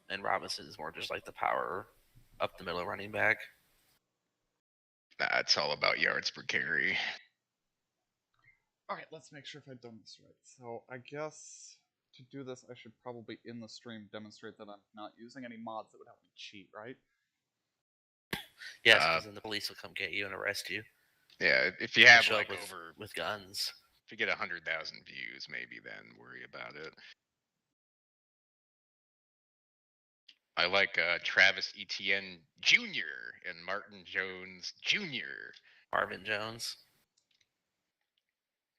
and Robinson is more just like the power up the middle running back. Nah, it's all about yards per carry. Alright, let's make sure if I've done this right. So I guess to do this, I should probably in the stream demonstrate that I'm not using any mods that would help me cheat, right? Yes, because then the police will come get you and arrest you. Yeah, if you have show like up over with guns. If you get 100,000 views, maybe then worry about it. I like Travis Etienne Jr. and Martin Jones Jr. Marvin Jones.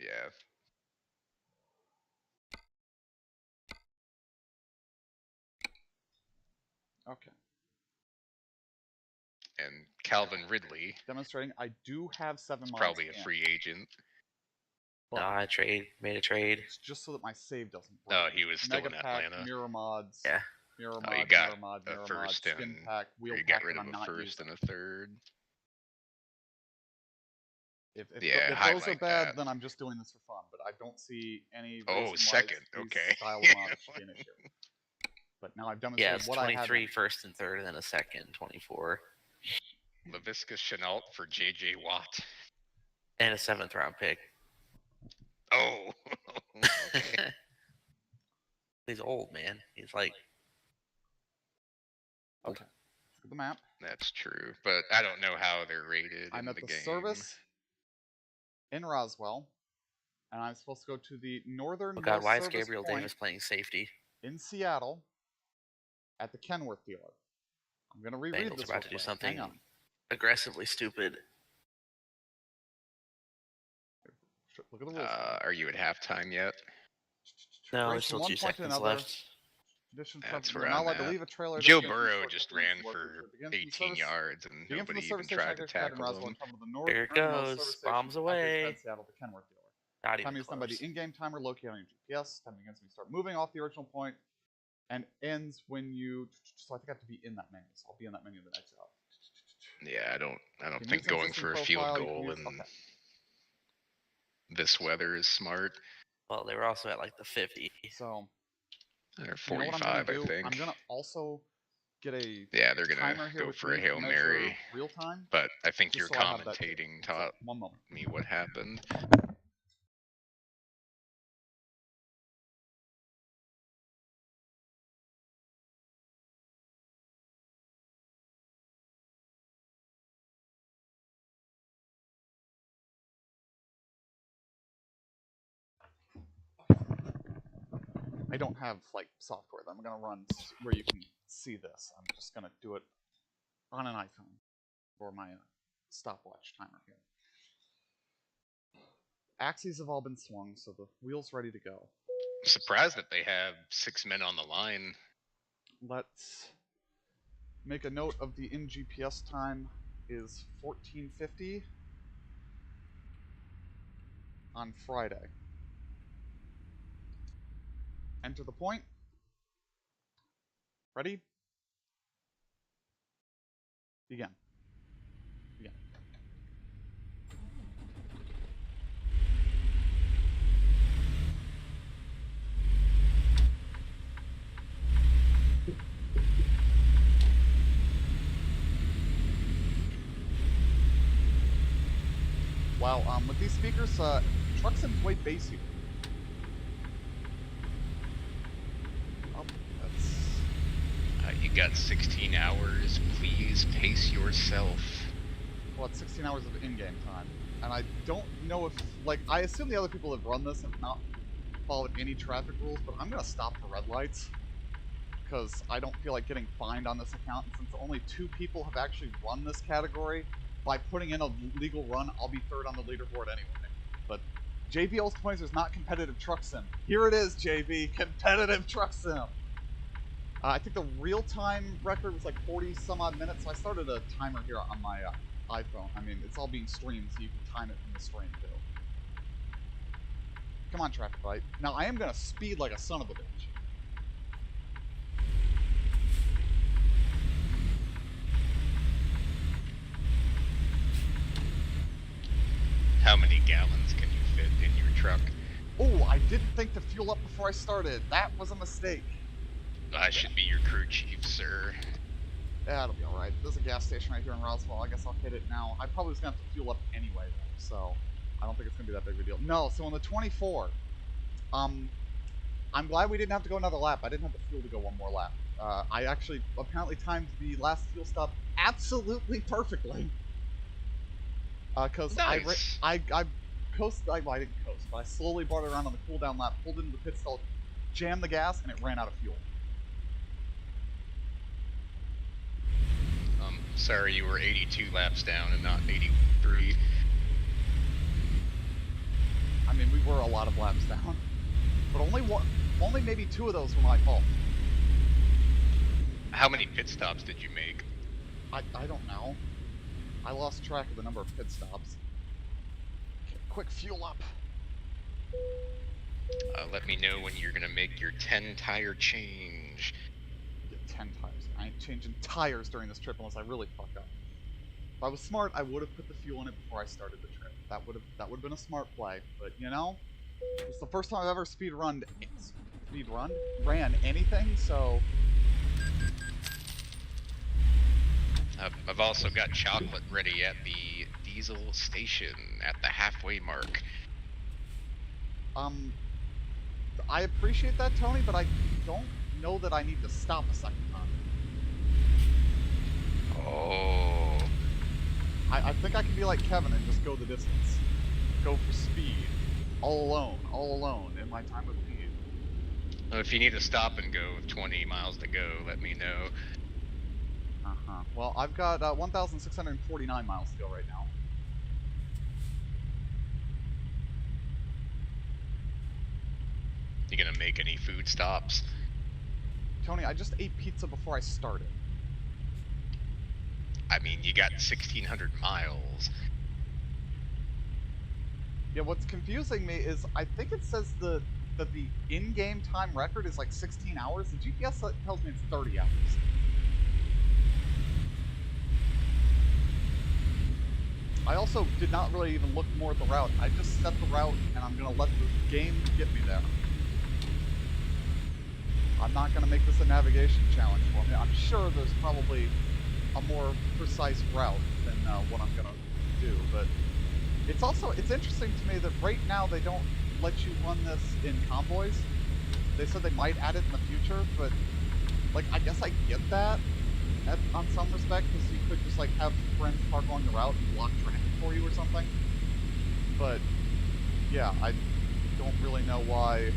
Yeah. Okay. And Calvin Ridley. Demonstrating I do have 7 mods. Probably a free agent. No, I made a trade. It's just so that my save doesn't break. Oh, he was still Mega in Pack, Atlanta. Mirror mods. Yeah. Mirror mod, you got mirror mod, a mirror first mod, and skin pack, wheel you pack, got rid of I'm a not first using. and a third. If I those like are bad, that. then I'm just doing this for fun. But I don't see any reason Oh, second. why these Okay. style of mods should be an issue. But now I've demonstrated what I have. 23 first and third, and then a second, 24. LaVisca Chenault for J.J. Watt. And a 7th round pick. Oh. Okay. He's old, man. He's like... Okay. Look at the map. That's true, but I don't know how they're rated I'm in at the the game. service in Roswell, and I'm supposed to go to the northern. Oh God, why is Gabriel Davis playing safety? In Seattle, at the Kenworth dealer. I'm going to reread Bengals this. About to do something aggressively stupid. Look at the rules. Are you at halftime yet? No, there's still 2 seconds left. That's where I'm not I'm allowed to at. leave a trailer. Joe Burrow just ran for 18 yards and nobody even tried to tackle him. Here it goes. Bombs away. Not even Timing is done by the in-game timer located on your GPS. Timing begins when you start moving off the original point and ends when you... So I think I have to be in that menu. So I'll be in that menu the next out. Yeah, I don't think going for a field goal in this weather is smart. Well, they were also at like the 50. So... They're 45, I think. I'm gonna also get a they're gonna go for a Hail Mary. Real time. But I think your commentating taught me what happened. I don't have like software that I'm gonna run where you can see this. I'm just gonna do it on an iPhone for my stopwatch timer here. Axes have all been swung, so the wheel's ready to go. I'm surprised that they have 6 men on the line. Let's make a note of the in-GPS time is 14:50 on Friday. Enter the point. Ready? Begin. Begin. Wow, with these speakers, truck sim's way bassier. You got 16 hours. Please pace yourself. Well, it's 16 hours of in-game time. And I don't know if... Like, I assume the other people that have run this have not followed any traffic rules, but I'm going to stop for red lights. Because I don't feel like getting fined on this account. And since only 2 people have actually run this category, by putting in a legal run, I'll be 3rd on the leaderboard anyway. But JV always complains there's not competitive truck sim. Here it is, JV. Competitive truck sim. I think the real-time record was like 40 some odd minutes, so I started a timer here on my iPhone. I mean, it's all being streamed, so you can time it from the stream, too. Come on, traffic light. Now, I am going to speed like a son of a bitch. How many gallons can you fit in your truck? Oh, I didn't think to fuel up before I started. That was a mistake. I should be your crew chief, sir. Yeah, it'll be alright. There's a gas station right here in Roswell. I guess I'll hit it now. I probably was going to have to fuel up anyway, though, so I don't think it's going to be that big of a deal. No, so on the 24, I'm glad we didn't have to go another lap. I didn't have the fuel to go one more lap. I actually apparently timed the last fuel stop absolutely perfectly. Because Nice. I coasted, well, I didn't coast, but I slowly brought it around on the cooldown lap, pulled into the pit stall, jammed the gas, and it ran out of fuel. Sorry you were 82 laps down and not 83. I mean, we were a lot of laps down, but only maybe 2 of those were my fault. How many pit stops did you make? I don't know. I lost track of the number of pit stops. Okay, quick fuel up. Let me know when you're gonna make your 10 tire change. Get 10 tires. I ain't changing tires during this trip unless I really fuck up. If I was smart, I would have put the fuel in it before I started the trip. That would have been a smart play. But you know, it's the first time I've ever ran anything. So I've also got chocolate ready at the diesel station at the halfway mark. I appreciate that, Tony, but I don't know that I need to stop a second time. Oh. I think I can be like Kevin and just go the distance. Go for speed. All alone, in my time of need. Well, if you need to stop and go with 20 miles to go, let me know. Uh-huh. Well, I've got 1,649 miles to go right now. You gonna make any food stops? Tony, I just ate pizza before I started. I mean, you got 1,600 miles. Yeah, what's confusing me is I think it says that the in-game time record is like 16 hours. The GPS tells me it's 30 hours. I also did not really even look more at the route. I just set the route and I'm going to let the game get me there. I'm not going to make this a navigation challenge for me. I'm sure there's probably a more precise route than what I'm going to do, but it's interesting to me that right now they don't let you run this in convoys. They said they might add it in the future, but like I guess I get that on some respect, because you could just like have friends park along the route and block traffic for you or something. But yeah, I don't really know why.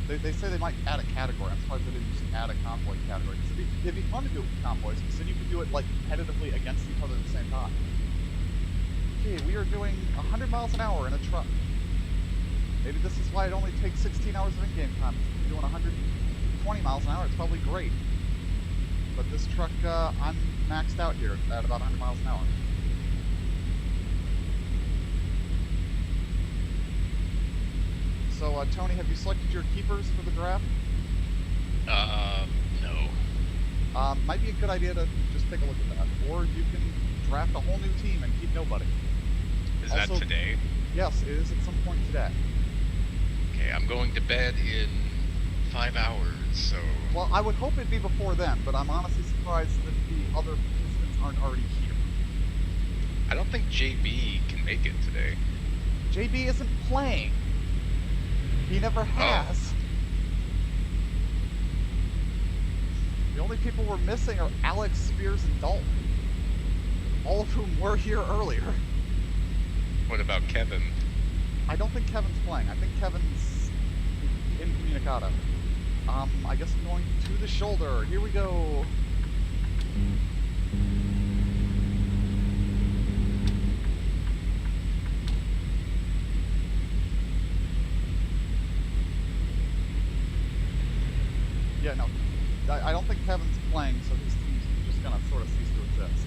They say they might add a category. I'm surprised they didn't just add a convoy category. Because it'd be fun to do it with convoys, because then you could do it like competitively against each other at the same time. Okay, we are doing 100 miles an hour in a truck. Maybe this is why it only takes 16 hours of in-game time. If we're doing 120 miles an hour, it's probably great. But this truck, I'm maxed out here at about 100 miles an hour. So, Tony, have you selected your keepers for the draft? No. Might be a good idea to just take a look at that. Or you can draft a whole new team and keep nobody. Is that today? Yes, it is at some point today. Okay, I'm going to bed in 5 hours, so... Well, I would hope it'd be before then, but I'm honestly surprised that the other participants aren't already here. I don't think JB can make it today. JB isn't playing. He never has. The only people we're missing are Alex, Spears, and Dalton. All of whom were here earlier. What about Kevin? I don't think Kevin's playing. I think Kevin's incommunicado. I guess I'm going to the shoulder. Here we go. Yeah, no. I don't think Kevin's playing, so his team's just gonna sort of cease to exist.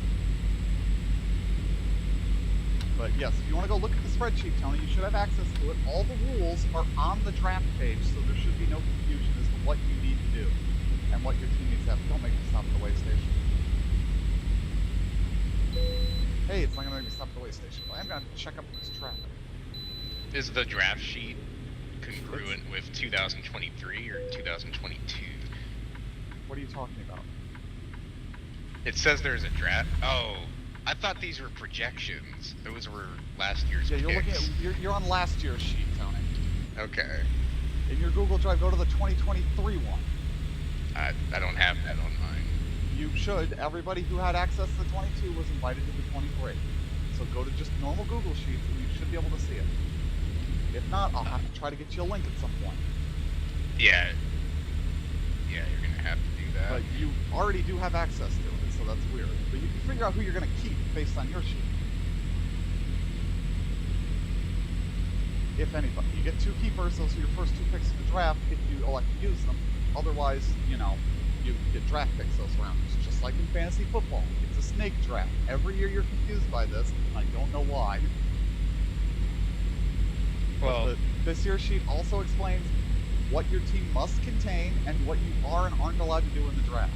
But yes, if you want to go look at the spreadsheet, Tony, you should have access to it. All the rules are on the draft page, so there should be no confusion as to what you need to do and what your team needs to have. Don't make me stop at the way station. Hey, it's not gonna make me stop at the way station, but I'm gonna check up this traffic. Is the draft sheet congruent with 2023 or 2022? What are you talking about? It says there's a draft. Oh, I thought these were projections. Those were last year's Yeah, you're picks. looking at you're on last year's sheet, Tony. Okay. In your Google Drive, go to the 2023 one. I don't have that on mine. You should. Everybody who had access to the 22 was invited to the 23. So go to just normal Google Sheets and you should be able to see it. If not, I'll have to try to get you a link at some point. Yeah. Yeah, you're gonna have to do that. But you already do have access to it, so that's weird. But you can figure out who you're going to keep based on your sheet. If anybody. You get 2 keepers, those are your first 2 picks in the draft if you elect to use them. Otherwise, you know, you get draft picks those rounds. Just like in fantasy football. It's a snake draft. Every year you're confused by this, and I don't know why. Well, this year's sheet also explains what your team must contain and what you are and aren't allowed to do in the draft.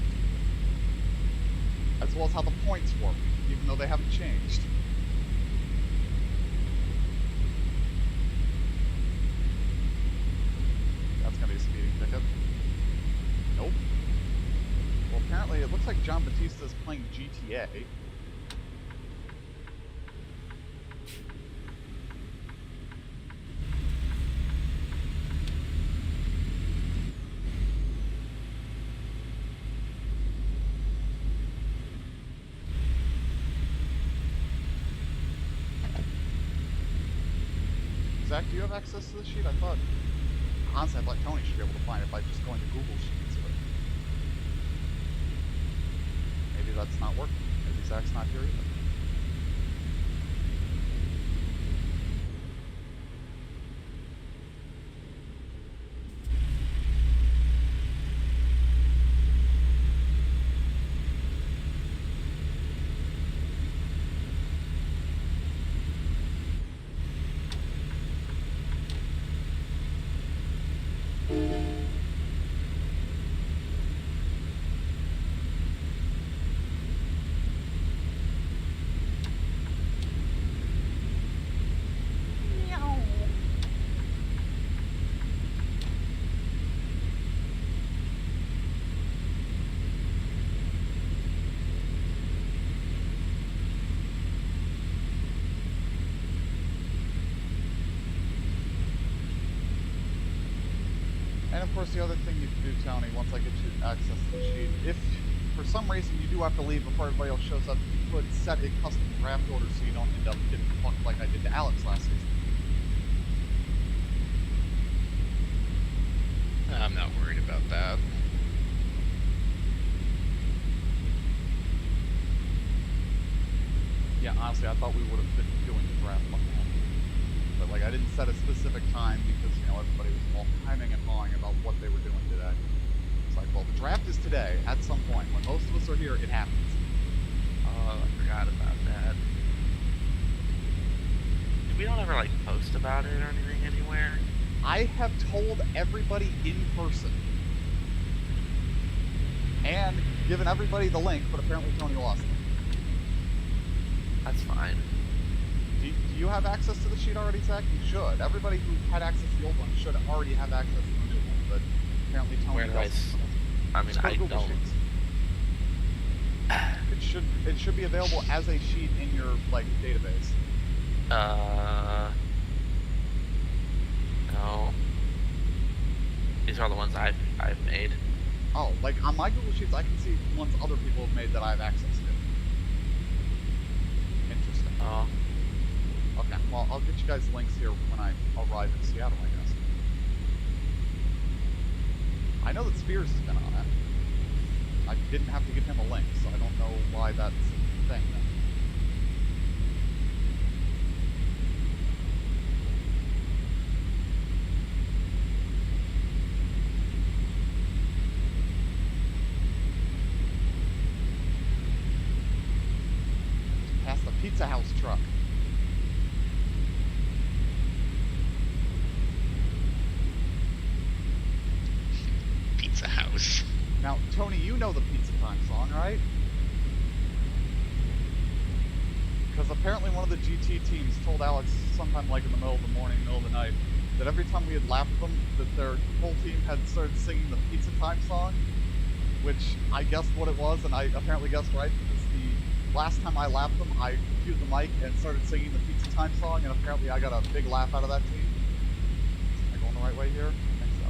As well as how the points work, even though they haven't changed. That's gonna be a speeding ticket. Nope. Well, apparently it looks like John Batista is playing GTA. Zach, do you have access to the sheet? I thought, honestly, I thought Tony should be able to find it by just going to Google Sheets, but maybe that's not working. Maybe Zach's not here either. And of course, the other thing you can do, Tony, once I get you access to the sheet, if for some reason you do have to leave before everybody else shows up, you could set a custom draft order so you don't end up getting fucked like I did to Alex last season. I'm not worried about that. Yeah, honestly, I thought we would have been doing the draft by now. But, like, I didn't set a specific time because, you know, everybody was all timing and hawing about what they were doing today. It's like, well, the draft is today, at some point. When most of us are here, it happens. Oh, I forgot about that. We don't ever, like, post about it or anything anywhere? I have told everybody in person. And given everybody the link, but apparently Tony lost it. That's fine. Do you have access to the sheet already, Zach? You should. Everybody who had access to the old one should already have access to the new one, but apparently Tony Where do I doesn't. I mean, Just go to I Google don't. Sheets. It should be available as a sheet in your, like, database. No. These are the ones I've made. Oh, like on my Google Sheets, I can see ones other people have made that I have access to. Interesting. Oh. Okay, well, I'll get you guys links here when I arrive in Seattle, I guess. I know that Spears has been on it. I didn't have to give him a link, so I don't know why that's a thing then. Past the Pizza House truck. Pizza House. Now, Tony, you know the Pizza Time song, right? Because apparently one of the GT teams told Alex sometime like in the middle of the morning, middle of the night, that every time we had laughed at them, that their whole team had started singing the Pizza Time song. which I guessed what it was, and I apparently guessed right, because the last time I lapped them, I cued the mic and started singing the Pizza Time song, and apparently I got a big laugh out of that team. Am I going the right way here? I think so.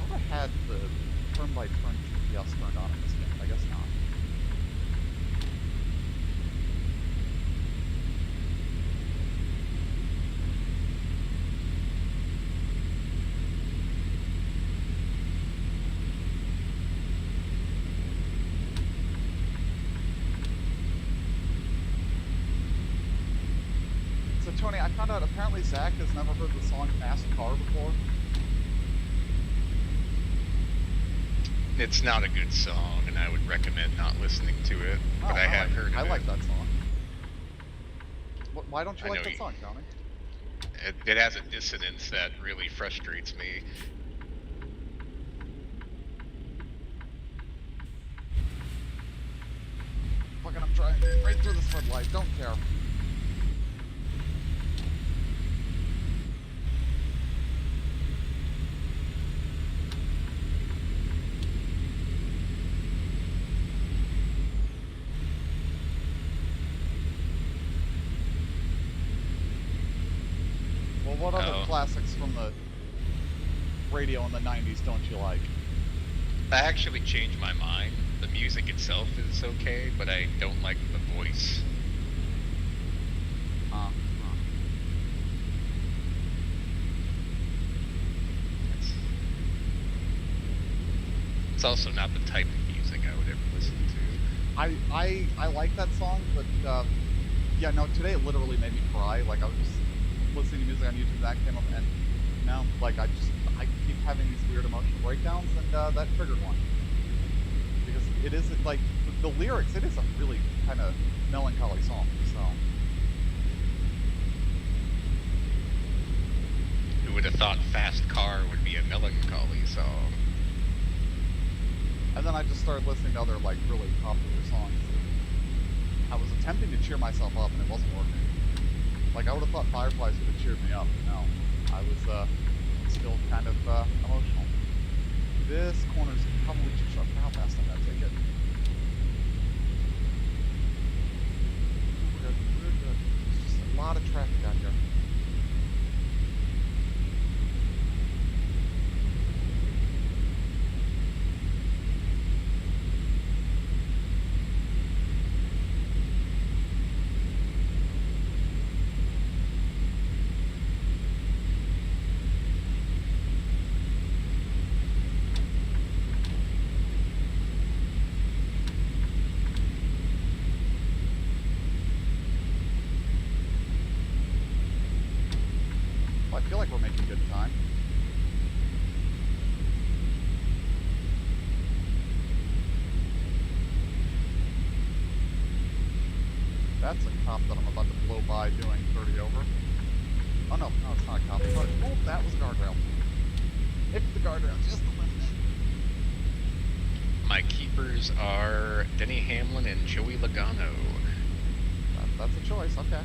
I thought I had the turn-by-turn GPS turned on in this game. I guess not. So Tony, I found out apparently Zach has never heard the song Fast Car before. It's not a good song, and I would recommend not listening to it. Oh, But I have heard of I it. like that song. Why don't you like know that song, Tony? It has a dissonance that really frustrates me. Fucking, I'm trying right through this red light. Don't care. Well, what other classics from the radio in the 90s don't you like? I actually changed my mind. The music itself is okay, but I don't like the voice. It's also not the type of music I would ever listen to. I like that song, but yeah, no, today it literally made me cry. Like, I was just listening to music on YouTube that came up, and like, I keep having these weird emotional breakdowns, and that triggered one. Because it isn't, like, the lyrics, it is a really kind of melancholy song, so. Who would have thought Fast Car would be a melancholy song? And then I just started listening to other, like, really popular songs. I was attempting to cheer myself up, and it wasn't working. Like, I would have thought Fireflies would have cheered me up, but no. I was still kind of emotional. This corner's probably too sharp for how fast I'm gonna take it. We're good, we're good. There's just a lot of traffic out here. I feel like we're making good time. That's a cop that I'm about to blow by doing 30 over. Oh no, it's not a cop. Oh, that was a guardrail. Hit the guardrail just a little bit. My keepers are Denny Hamlin and Joey Logano. That's a choice, okay.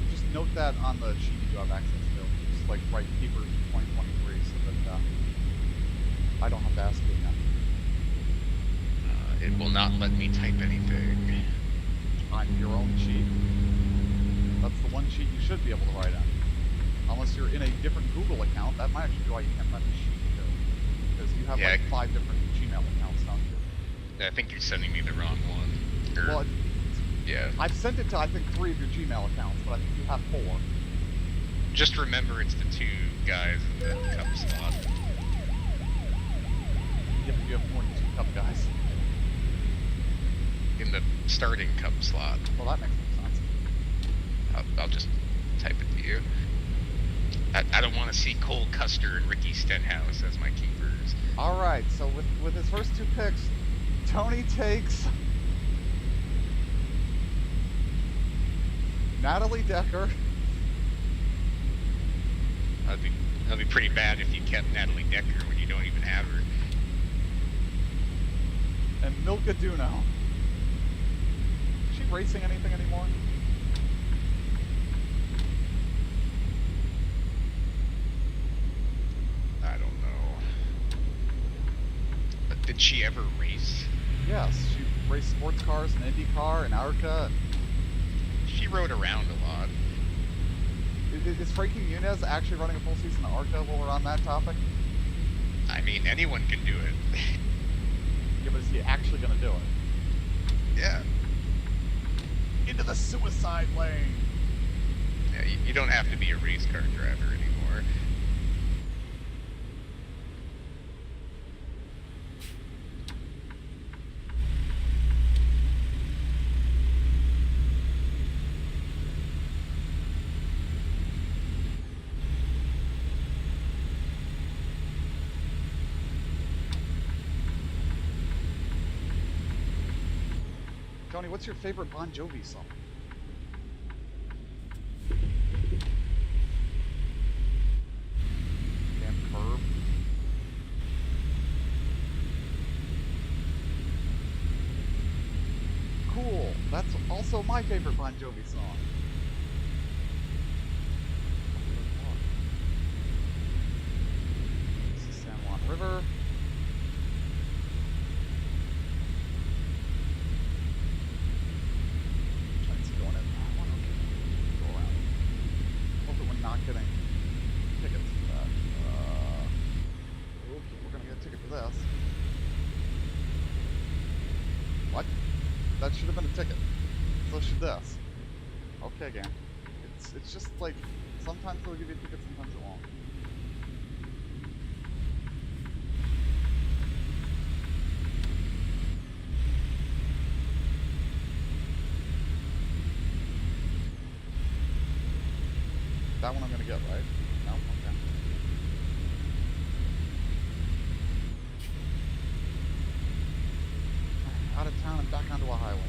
Just note that on the sheet you do have access to. Just like write keepers 2023 so that I don't have to ask you again. It will not let me type anything. On your own sheet. That's the one sheet you should be able to write on. Unless you're in a different Google account, that might actually be why you can't find the sheet too. Because you have like 5 different Gmail accounts, don't you? I think you're sending me the wrong one. Well, yeah. I've sent it to, I think, 3 of your Gmail accounts, but I think you have 4. Just remember it's the 2 guys in the cup slot. You have more than 2 cup guys. In the starting cup slot. Well, that makes more sense. I'll just type it to you. I don't want to see Cole Custer and Ricky Stenhouse as my keepers. Alright, so with his first 2 picks, Tony takes Natalie Decker. That'd be pretty bad if you kept Natalie Decker when you don't even have her. And Milka Duno. She racing anything anymore? I don't know. But did she ever race? Yes, she raced sports cars and IndyCar and ARCA. She rode around a lot. Is Frankie Muniz actually running a full season of ARCA while we're on that topic? I mean, anyone can do it. Yeah, but is he actually going to do it? Yeah. Into the suicide lane! Yeah, you don't have to be a race car driver anymore. Tony, what's your favorite Bon Jovi song? Damn curb. Cool. That's also my favorite Bon Jovi song. This is San Juan River. Train's going in. Go around. Hopefully we're not getting tickets for that. Okay, we're gonna get a ticket for this. What? That should have been a ticket. So should this. Okay, game. It's just like sometimes they'll give you a ticket, sometimes they won't. That one I'm gonna get, right? No? Okay. Out of town and back onto a highway.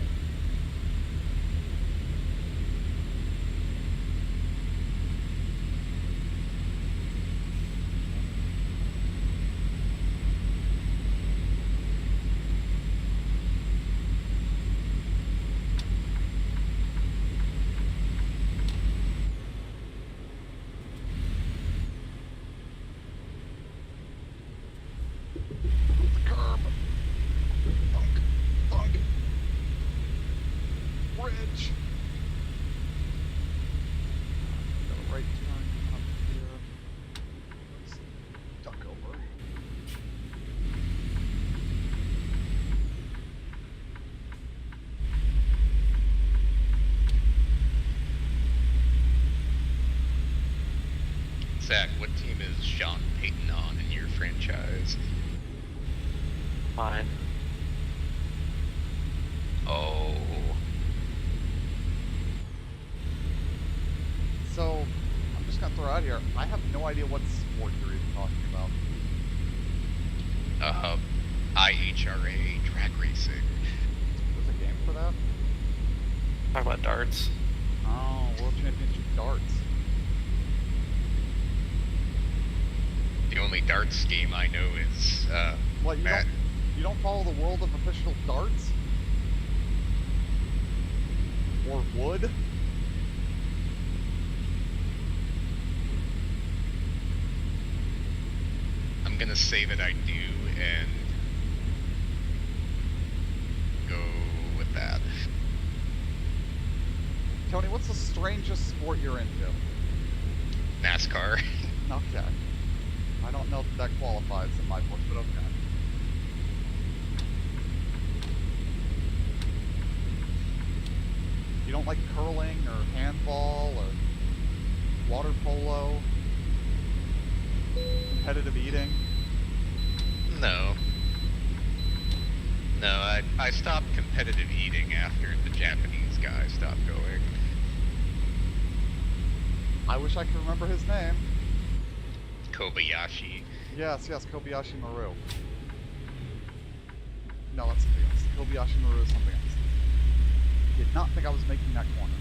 The curb. Thunk. Thunk. Bridge. Got a right turn coming up here. Let's duck over. Zach, what team is Sean Payton on in your franchise? Fine. Oh. So, I'm just gonna throw out here, I have no idea what sport you're even talking about. IHRA drag racing. There's a game for that? Talk about darts. Oh, World Championship Darts. The only darts game I know is, What, Matt. You don't follow the world of official darts? Or would? I'm gonna say that I do and go with that. Tony, what's the strangest sport you're into? NASCAR. Okay. I don't know that qualifies in my book, but okay. You don't like curling or handball or water polo? Competitive eating? No. No, I stopped competitive eating after the Japanese guy stopped going. I wish I could remember his name. Kobayashi. Yes, Kobayashi Maru. No, that's something else. Kobayashi Maru is something else. Did not think I was making that corner.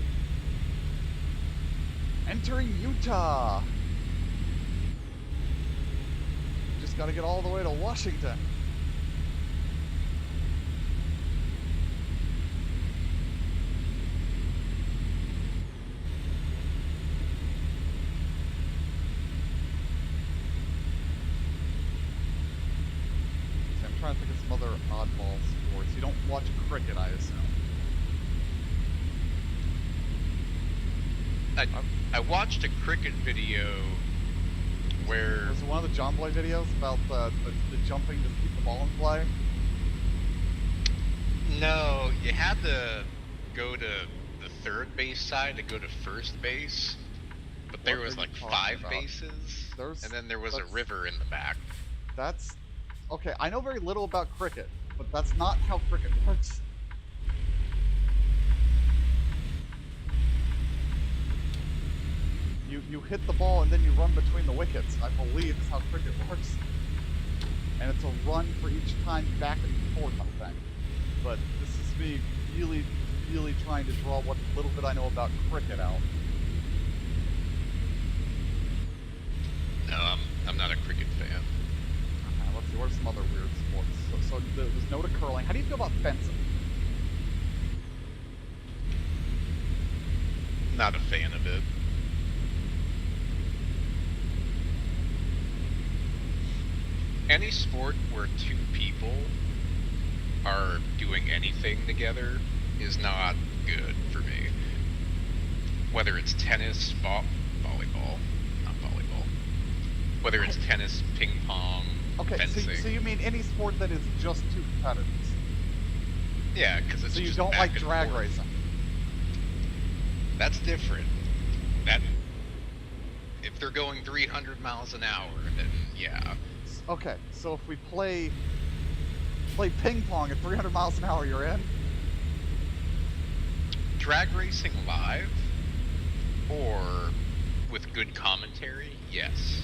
Entering Utah! Just gotta get all the way to Washington. some other oddball sports. You don't watch cricket, I assume. I watched a cricket video where... Was it one of the John Boy videos about the jumping to keep the ball in play? No, you had to go to the third base side to go to first base. But there was like 5 bases, and then there was a river in the back. That's... Okay, I know very little about cricket, but that's not how cricket works. You hit the ball and then you run between the wickets, I believe is how cricket works. And it's a run for each time back and forth, I think. But this is me really, really trying to draw what little bit I know about cricket out. No, I'm not a cricket fan. Okay, let's see, what are some other weird sports? So there's no to curling. How do you feel about fencing? Not a fan of it. Any sport where 2 people are doing anything together is not good for me. Whether it's tennis, volleyball, not volleyball. Whether it's tennis, ping pong, okay, fencing. so you mean any sport that is just 2 competitors? Yeah, because it's so you just don't back like and drag forth. racing? That's different. That if they're going 300 miles an hour, then yeah. Okay, so if we play ping pong at 300 miles an hour, you're in? Drag racing live, or with good commentary, yes.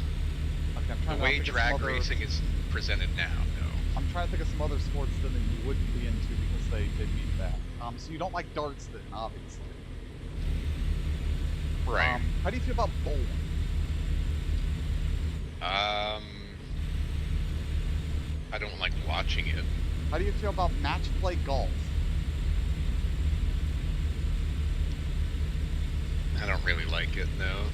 Okay, I'm trying the way to drag racing is presented now, no. I'm trying to think of some other sports then that you wouldn't be into because they meet that. So you don't like darts then, obviously. Right. How do you feel about bowling? I don't like watching it. How do you feel about match play golf? I don't really like it, no.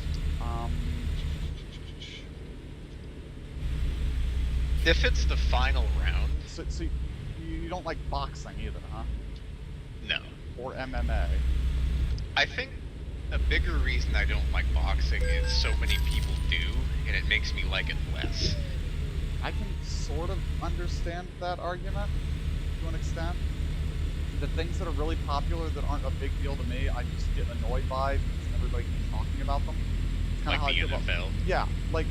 If it's the final round... So you don't like boxing either, huh? No. Or MMA? I think a bigger reason I don't like boxing is so many people do, and it makes me like it less. I can sort of understand that argument, to an extent. The things that are really popular that aren't a big deal to me, I just get annoyed by because everybody keeps talking about them. It's Like the NFL? Yeah, like,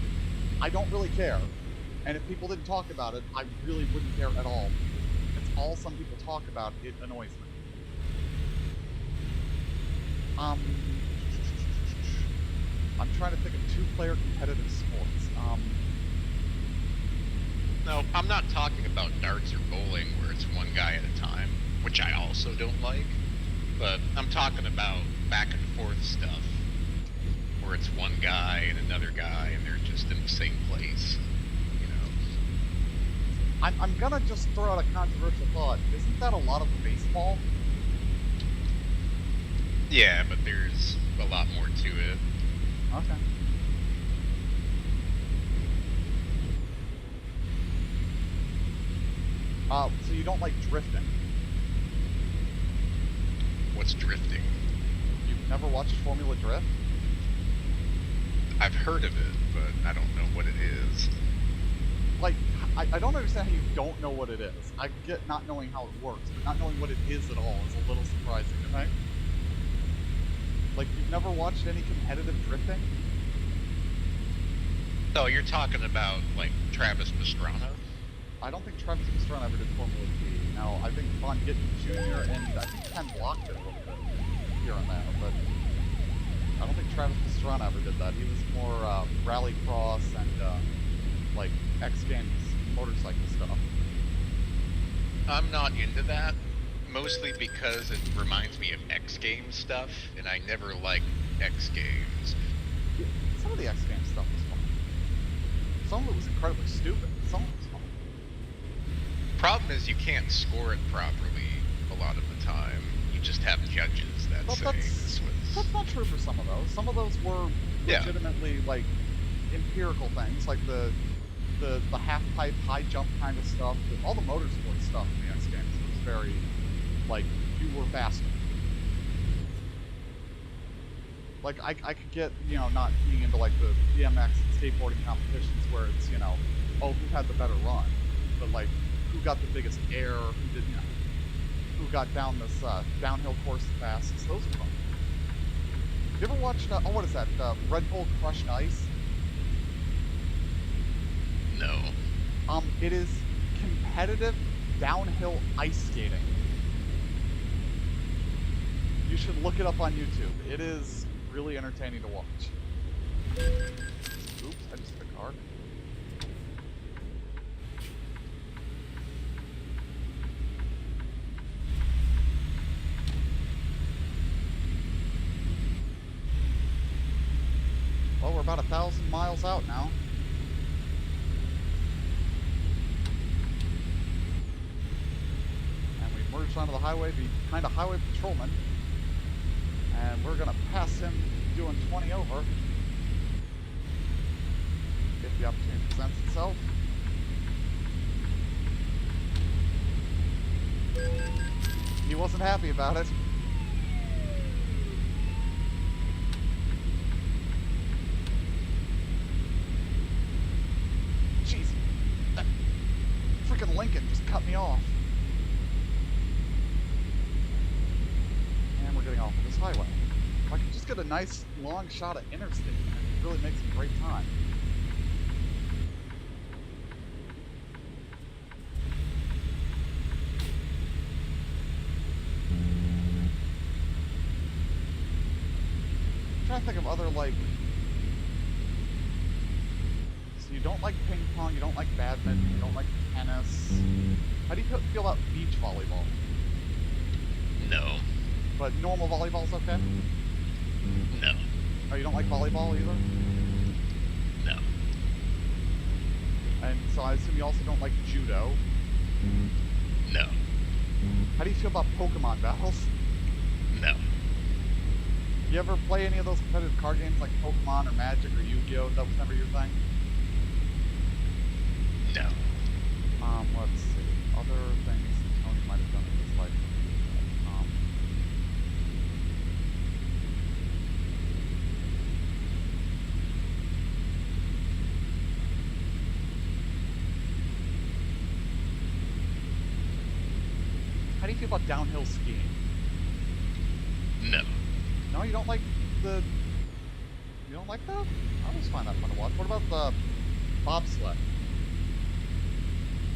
I don't really care. And if people didn't talk about it, I really wouldn't care at all. If it's all some people talk about, it annoys me. I'm trying to think of 2-player competitive sports. No, I'm not talking about darts or bowling where it's one guy at a time, which I also don't like. But I'm talking about back and forth stuff, where it's one guy and another guy, and they're just in the same place. You know. I'm gonna just throw out a controversial thought. Isn't that a lot of baseball? Yeah, but there's a lot more to it. Okay. So you don't like drifting? What's drifting? You've never watched Formula Drift? I've heard of it, but I don't know what it is. Like, I don't understand how you don't know what it is. I get not knowing how it works, but not knowing what it is at all is a little surprising to me. Like, you've never watched any competitive drifting? So you're talking about, like, Travis Pastrana? I don't think Travis Pastrana ever did Formula T. Now, I think Von Gittin Jr. and I think Ken Block did a little bit here and there, but I don't think Travis Pastrana ever did that. He was more rallycross and, like, X Games motorcycle stuff. I'm not into that, mostly because it reminds me of X Games stuff, and I never liked X Games. Yeah, some of the X Games stuff was fun. Some of it was incredibly stupid, but some of it was fun. Problem is you can't score it properly a lot of the time. You just have judges that say this was... That's not true for some of those. Some of those were legitimately, like, empirical things, like the half pipe, high jump kind of stuff. All the motorsport stuff in the X Games. It was very, like, you were faster. Like, I could get, you know, not being into, like, the BMX and skateboarding competitions where it's, you know, oh, who had the better run? But, like, who got the biggest air, who did, you know, who got down this downhill course the fastest. Those are fun. You ever watched, oh, what is that, Red Bull Crushed Ice? No. It is competitive downhill ice skating. You should look it up on YouTube. It is really entertaining to watch. Oops, I just hit a car. Well, we're about 1,000 miles out now. And we merged onto the highway behind a highway patrolman. And we're gonna pass him doing 20 over. If the opportunity presents itself. He wasn't happy about it. Jeez, that freaking Lincoln just cut me off. And we're getting off of this highway. If I could just get a nice long shot of interstate, it really makes a great time. I'm trying to think of other, like... So you don't like ping pong, you don't like badminton, you don't like tennis. How do you feel about beach volleyball? No. But normal volleyball's okay? No. Oh, you don't like volleyball either? No. And so I assume you also don't like judo. No. How do you feel about Pokemon battles? No. You ever play any of those competitive card games like Pokemon or Magic or Yu-Gi-Oh? That was never your thing? No. Let's see. Other things Tony might have done in his life. How do you feel about downhill skiing? No. No, you don't like the... You don't like that? I always find that fun to watch. What about the bobsled?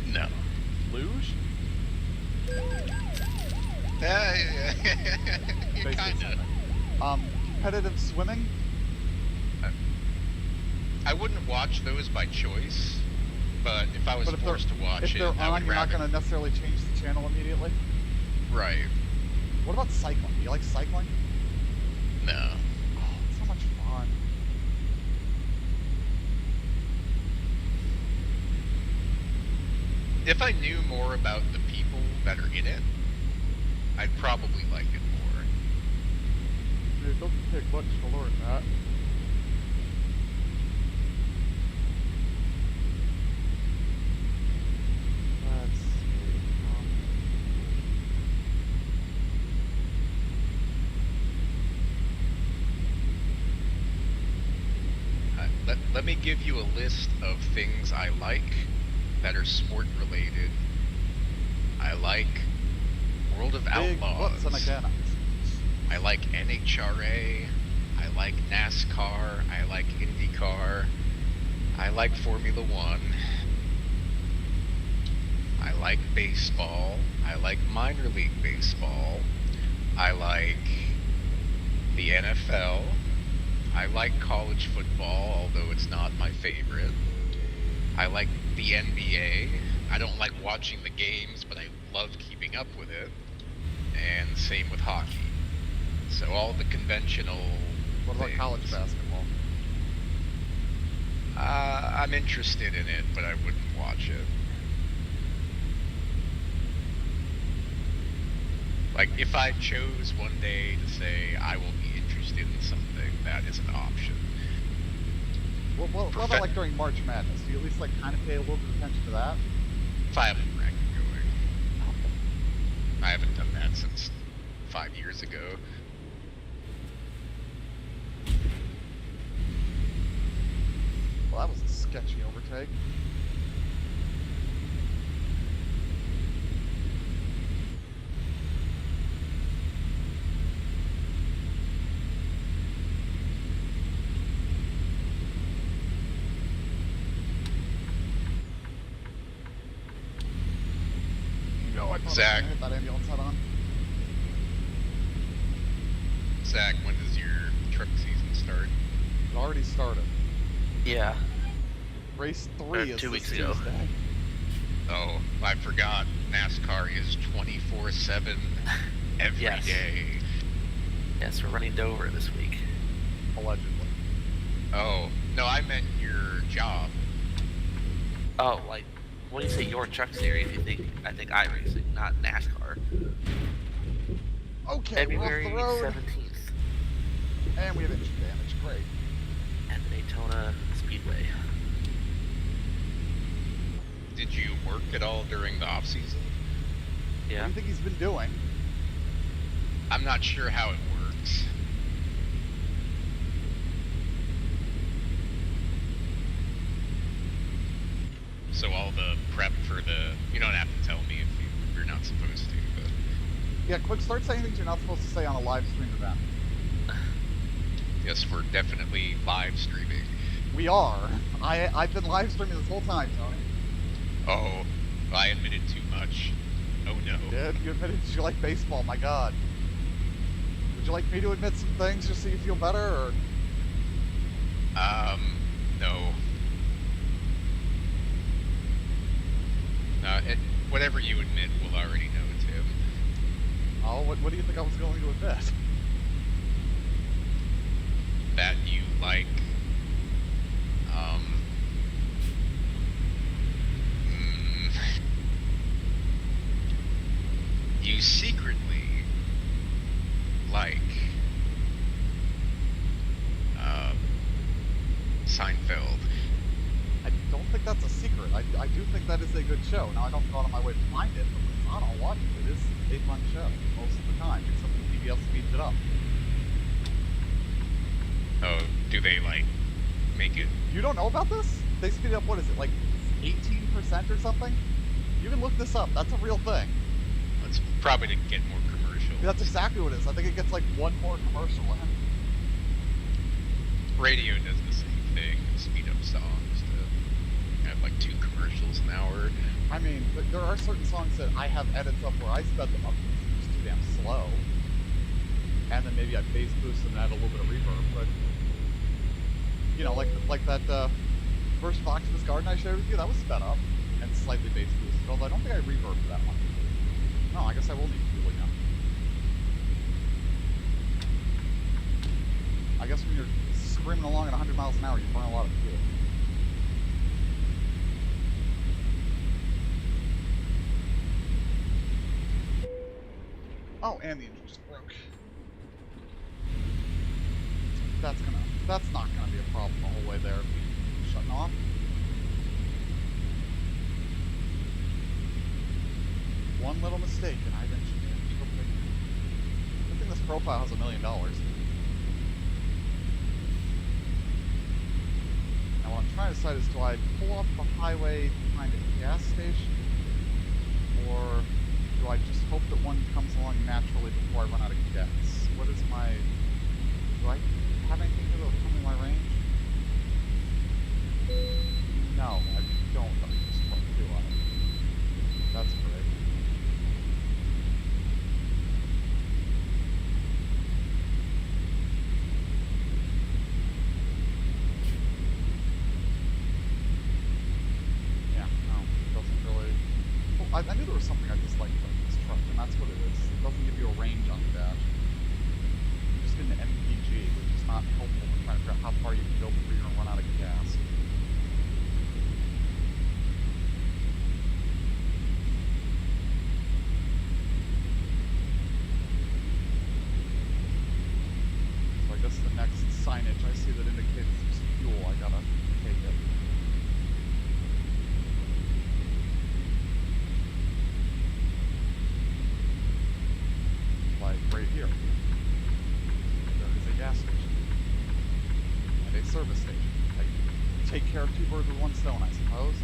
No. Luge? Basically Kinda. something. Competitive swimming? I wouldn't watch those by choice, but if I was But if forced to watch if it, they're I would on, you're not rather... going to necessarily change the channel immediately? Right. What about cycling? Do you like cycling? No. Oh, it's so much fun. If I knew more about the people that are in it, I'd probably like it more. It doesn't take much to learn that. Let's see. Let me give you a list of things I like that are sport related. I like World of Big butts and Outlaws. a cannon. I like NHRA. I like NASCAR. I like IndyCar. I like Formula One. I like baseball. I like minor league baseball. I like the NFL. I like college football, although it's not my favorite. I like the NBA. I don't like watching the games, but I love keeping up with it. And same with hockey. So all the conventional What about things. college basketball? I'm interested in it, but I wouldn't watch it. Like, if I chose one day to say I will be interested in something, that is an option. What about like during March Madness? Do you at least like kind of pay a little bit of attention to that? If I have a bracket going. ago. Well, that was a sketchy overtake. Zach. Hit that ambulance head on. Zach, when does your truck season start? It already started. Yeah. Race 3 is 2 this weeks ago. Tuesday. Oh, I forgot. NASCAR is 24/7 every Yes. day. Yes, we're running Dover this week. Allegedly. Oh, no, I meant your job. Oh, like, when you say your truck series, I think iRacing, not NASCAR. Okay, February we're off the road. 17th And we have engine damage. Great. at the Daytona Speedway. Did you work at all during the off season? What do Yeah. you think he's been doing? I'm not sure how it works. So all the prep for the... You don't have to tell me if you're not supposed to, but... Yeah, quick, start saying things you're not supposed to say on a live stream event. Yes, we're definitely live streaming. We are. I've been live streaming this whole time, Tony. Oh, I admitted too much. Oh no. Did you admitted you like baseball? My God. Would you like me to admit some things just so you feel better, or? No. Whatever you admit, we'll already know, Tim. Oh, what do you think I was going to admit? That you like, you secretly like, Seinfeld. I don't think that's a secret. I do think that is a good show. Now, I don't go out on my way to find it, but when it's on, I'll watch it. It is a fun show most of the time, except when PBS speeds it up. Oh, do they, like, make it... You don't know about this? They speed it up, what is it, like 18% or something? You can look this up. That's a real thing. It's probably to get more commercials. That's exactly what it is. I think it gets like one more commercial in. Radio does the same thing. Speed up songs to have, like, 2 commercials an hour. I mean, there are certain songs that I have edits up where I sped them up because they're just too damn slow. And then maybe I bass boost them and add a little bit of reverb, but... You know, like that first Fox in this Garden I shared with you, that was sped up and slightly bass boosted, although I don't think I reverbed that much. No, I guess I will need to do it again. I guess when you're screaming along at 100 miles an hour, you burn a lot of fuel. Oh, and the engine just broke. That's not gonna be a problem the whole way there. Shutting off. One little mistake and I've engineered a big. Good thing this profile has $1 million. Now what I'm trying to decide is, do I pull off the highway behind a gas station, or do I just hope that one comes along naturally before I run out of gas? What is my... Do I have anything to do with coming my range? No, I don't. Let me just put 2 on it. That's great. Yeah, no, it doesn't really... Well, I knew there was something I disliked about this truck, and that's what it is. It doesn't give you a range on the dash. You just get an MPG, which is not helpful when trying to figure out how far you can go before you're going to run out of gas. So I guess the next signage I see that indicates there's fuel, I gotta take it. Like right here. a service station. Like, take care of two birds with one stone, I suppose.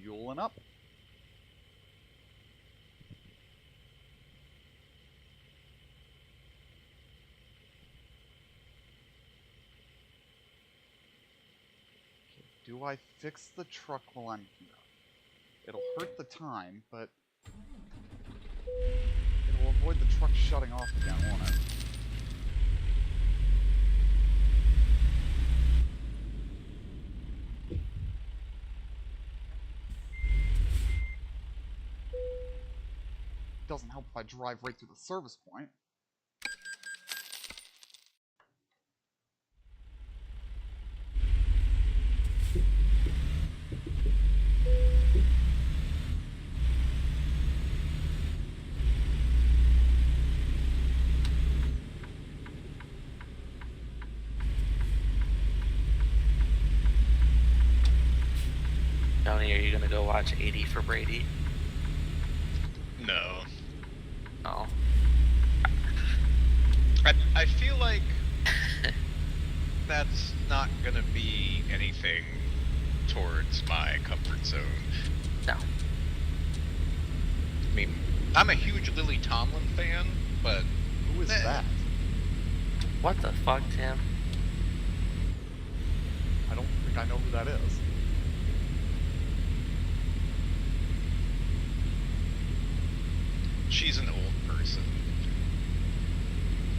Fueling up. Do I fix the truck while I'm here? It'll hurt the time, but it'll avoid the truck shutting off again, won't it? Doesn't help if I drive right through the service point. Tony, are you gonna go watch 80 for Brady? No. Oh. I feel like that's not gonna be anything towards my comfort zone. No. I mean, I'm a huge Lily Tomlin fan, but Who is that? What the fuck, Tim? I don't think I know who that is. she's an old person.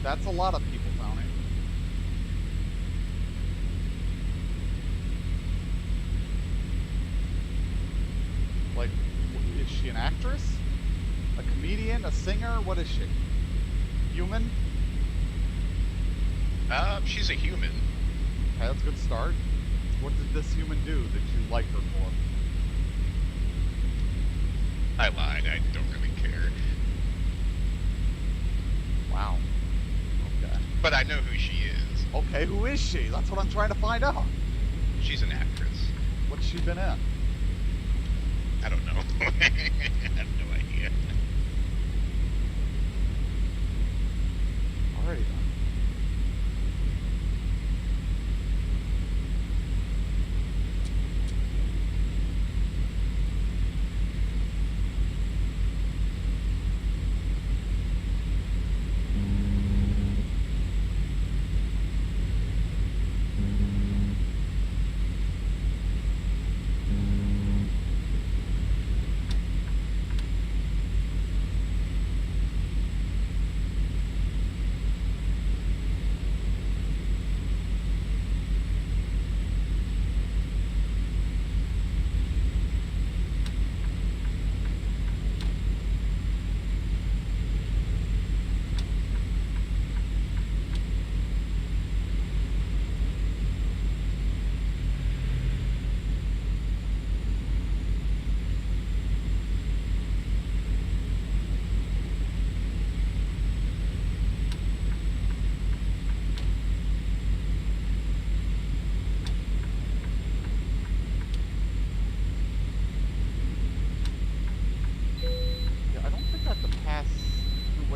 That's a lot of people, Tony. Like, is she an actress? A comedian? A singer? What is she? Human? She's a human. Okay, that's a good start. What did this human do that you like her for? I lied, I don't really care. Wow. Okay. But I know who she is. Okay, who is she? That's what I'm trying to find out. She's an actress. What's she been in? I don't know. I have no idea. Alrighty then.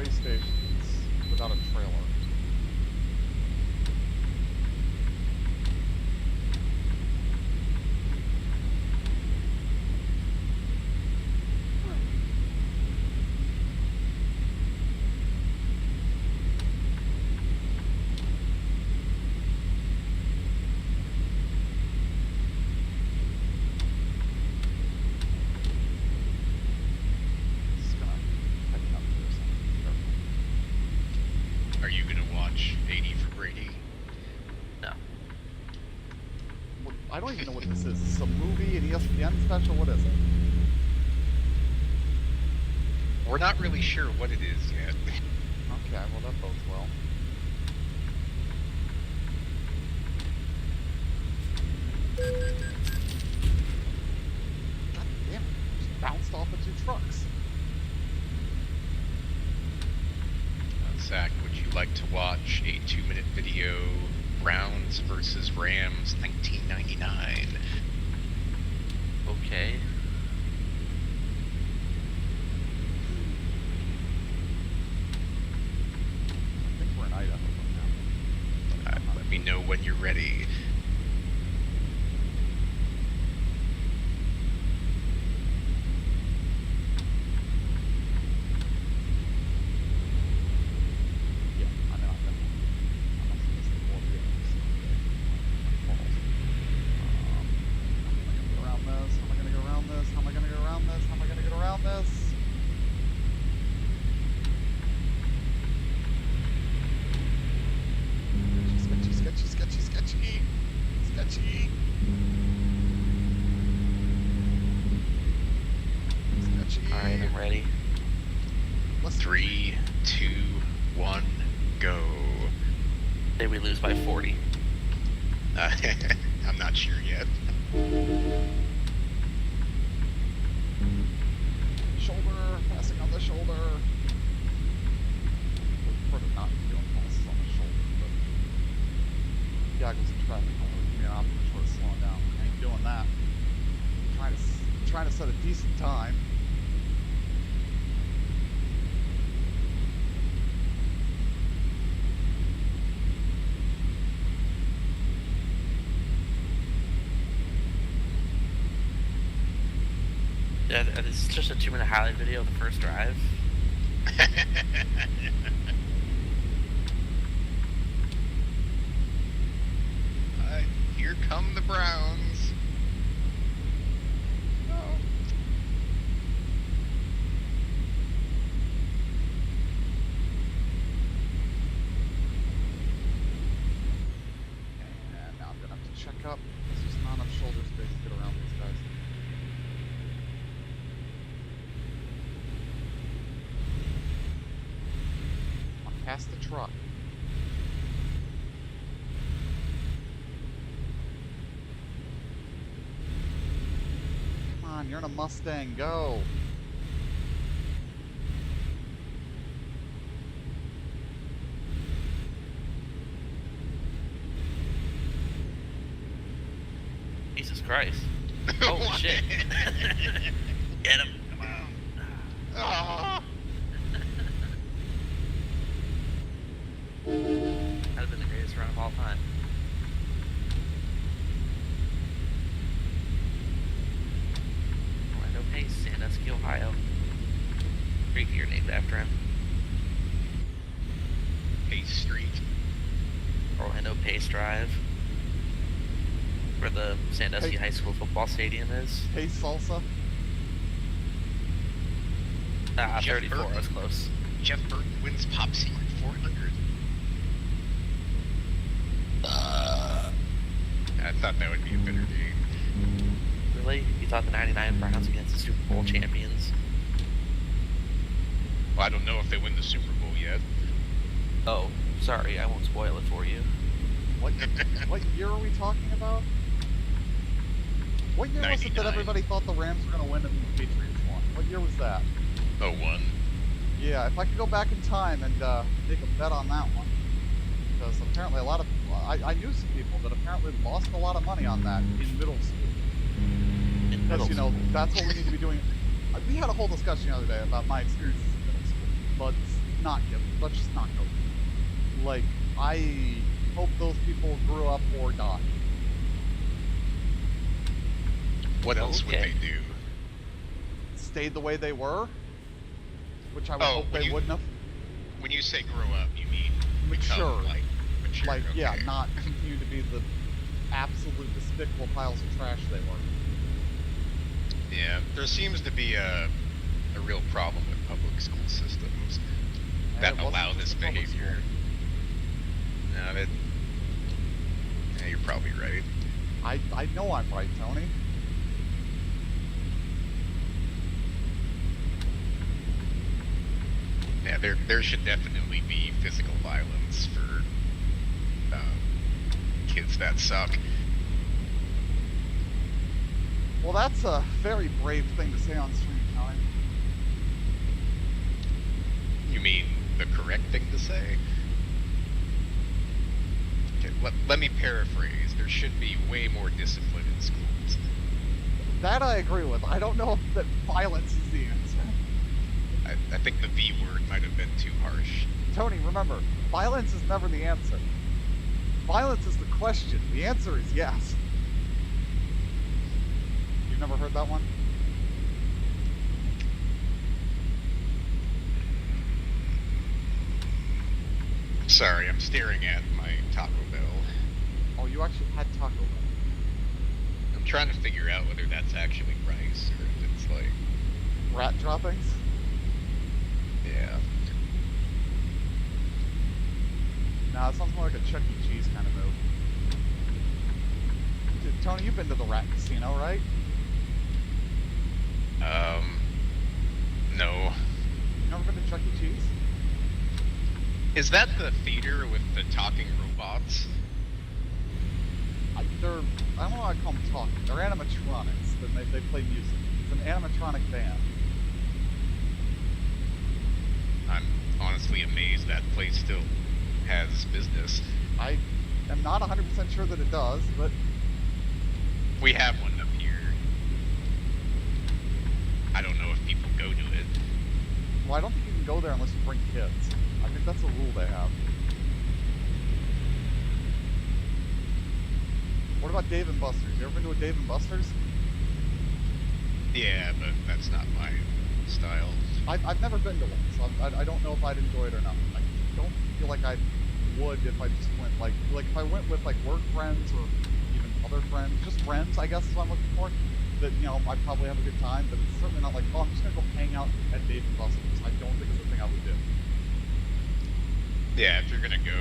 Stations without a trailer. Are you gonna watch 80 for Brady? No. I don't even know what this is. Is this a movie, an ESPN special? What is it? We're not really sure what it is yet. Okay, well that bodes well. God damn it! Just bounced off of 2 trucks. Zach, would you like to watch a 2-minute video? Browns versus Rams, 1999. Okay. I think we're in Idaho right now. Let me know when you're ready. Yeah, I know. I must have missed the 4 games. How am I gonna get around this? How am I gonna get around this? How am I gonna get around this? Sketchy. Sketchy. Alright, I'm ready. Let's 3, 2, 1, go. Say we lose by 40. I'm not sure yet. shoulder, passing on the shoulder. Would prefer to not be doing passes on the shoulder, but goggles in traffic don't really give me an option to slowing down. I ain't doing that. Trying to set a decent time. Yeah, it's just a 2-minute highlight video of the first drive. Here come the Browns. Oh. And now I'm gonna have to check up. There's just not enough shoulder space to get around these guys. I'm past the truck. Come on, you're in a Mustang, go! Jesus Christ. Oh shit. Get him. Come on. Oh. That'd have been the greatest run of all time. Orlando Pace, Sandusky, Ohio. Street here named after him. Pace Street. Orlando Pace Drive. Where the Sandusky Hey. High School football stadium is. Hey, salsa. Ah, Jeff 34, Burton. I was close. Jeff Burton wins Pop Secret 400. I thought that would be a better game. Really? You thought the 99 Browns against the Super Bowl champions? Well, I don't know if they win the Super Bowl yet. Oh, sorry, I won't spoil it for you. What year are we talking about? What year was it that 99. everybody thought the Rams were going to win and the Patriots won? What year was that? 01. Yeah, if I could go back in time and make a bet on that one. Because apparently a lot of... I knew some people that apparently lost a lot of money on that in middle school. In middle Because, you know, school. that's what we need to be doing. We had a whole discussion the other day about my experiences in middle school. Let's just not go there. Like, I hope those people grew up or died. What else would Okay. they do? Stayed the way they were, which I would Oh, hope when they you- wouldn't have. When you say grow up, you mean Mature. become, like, mature? Like, yeah, okay. not continue to be the absolute despicable piles of trash they were. Yeah, there seems to be a real problem with public school systems And that it wasn't allow just this the public behavior. No, yeah, you're probably right. I know I'm right, Tony. Yeah, there should definitely be physical violence for kids that suck. Well, that's a very brave thing to say on stream, Tony. You mean the correct thing to say? Okay, let me paraphrase. There should be way more discipline in schools. That I agree with. I don't know if that violence is the answer. I think the V word might have been too harsh. Tony, remember, violence is never the answer. Violence is the question. The answer is yes. You've never heard that one? Sorry, I'm staring at my Taco Bell. Oh, you actually had Taco Bell. I'm trying to figure out whether that's actually rice or if it's like... Rat droppings? Yeah. Nah, it sounds more like a Chuck E. Cheese kind of move. Dude, Tony, you've been to the Rat Casino, right? No. You never been to Chuck E. Cheese? Is that the theater with the talking robots? I don't know how I call them talking. They're animatronics. They play music. It's an animatronic band. I'm honestly amazed that place still has business. I am not 100% sure that it does, but... We have one up here. I don't know if people go to it. Well, I don't think you can go there unless you bring kids. I think that's a rule they have. What about Dave & Buster's? You ever been to a Dave & Buster's? Yeah, but that's not my style. I've never been to one, so I don't know if I'd enjoy it or not. I don't feel like I would if I just went, like if I went with, like, work friends or even other friends, just friends, I guess is what I'm looking for, that, you know, I'd probably have a good time, but it's certainly not like, oh, I'm just gonna go hang out at Dave & Buster's. I don't think it's the thing I would do. Yeah, if you're gonna go,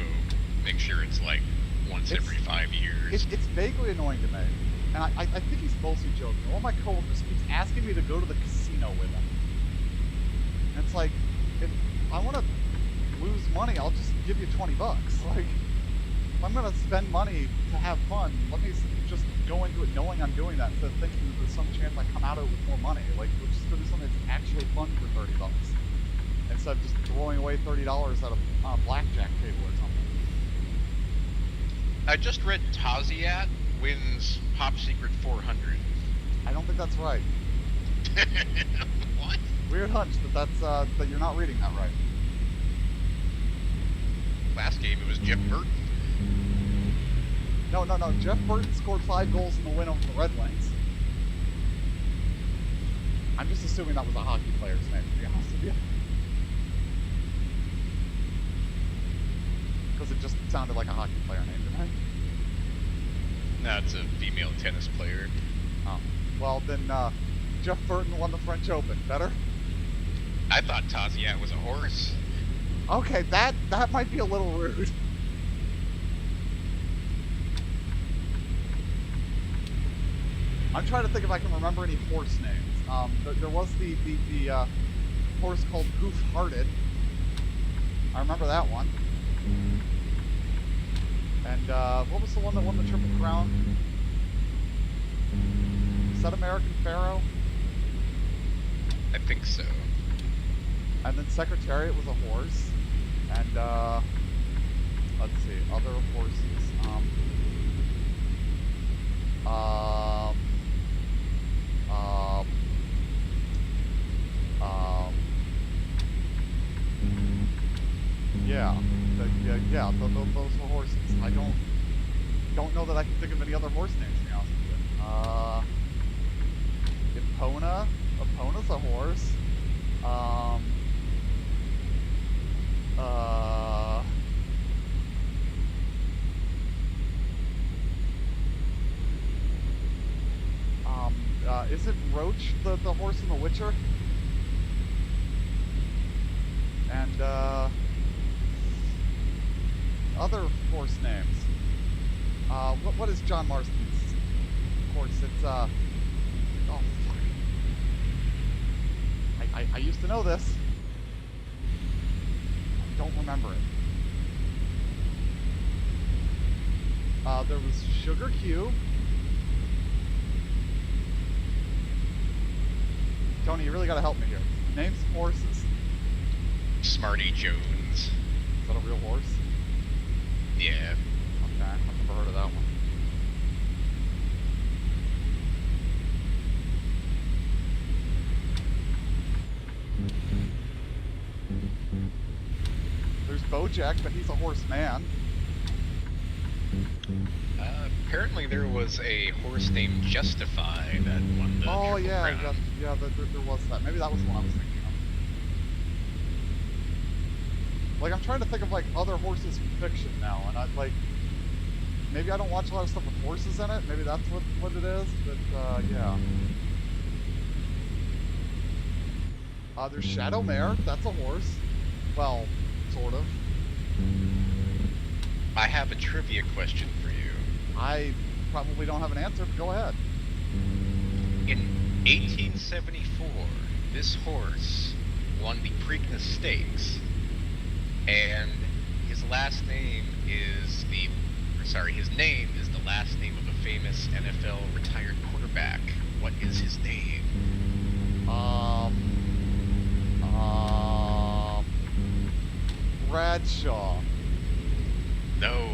make sure it's like once every 5 years. It's vaguely annoying to me, and I think he's mostly joking. One of my coworkers keeps asking me to go to the casino with him. And it's like, if I want to lose money, I'll just give you $20. Like, if I'm going to spend money to have fun, let me just go into it knowing I'm doing that instead of thinking that there's some chance I come out of it with more money. Like, we'll just go do something that's actually fun for $30. Instead of just throwing away $30 on a blackjack table or something. I just read Taziat wins Pop Secret 400. I don't think that's right. What? Weird hunch that that you're not reading that right. Last game it was Jeff Burton. No. Jeff Burton scored 5 goals in the win over the Red Wings. I'm just assuming that was a hockey player's name, to be honest with you. Because it just sounded like a hockey player name to me. No, it's a female tennis player. Oh. Well, then, Jeff Burton won the French Open. Better? I thought Taziat was a horse. Okay, that might be a little rude. I'm trying to think if I can remember any horse names. There was the horse called Goof-Hearted. I remember that one. And what was the one that won the Triple Crown? Is that American Pharaoh? I think so. And then Secretariat was a horse. And let's see, other horses. Yeah, those were horses. I don't know that I can think of any other horse names, to be honest with you. Epona's a horse. Is it Roach, the horse in The Witcher? And, other horse names. What is John Marston's horse? It's, oh, fuck. I used to know this. don't remember it. There was Sugar Cube. Tony, you really gotta help me here. Name some horses. Smarty Jones. Is that a real horse? Yeah. Okay, I've never heard of that one. There's Bojack, but he's a horseman. Apparently there was a horse named Justify that won the Oh Triple yeah, Crown. there was that. Maybe that was the one I was thinking of. Like, I'm trying to think of like other horses from fiction now, and I like maybe I don't watch a lot of stuff with horses in it. Maybe that's what it is. But yeah. There's Shadowmare. That's a horse. Well, sort of. I have a trivia question for you. I probably don't have an answer, but go ahead. In 1874, this horse won the Preakness Stakes, and his name is the last name of a famous NFL retired quarterback. What is his name? Bradshaw. No.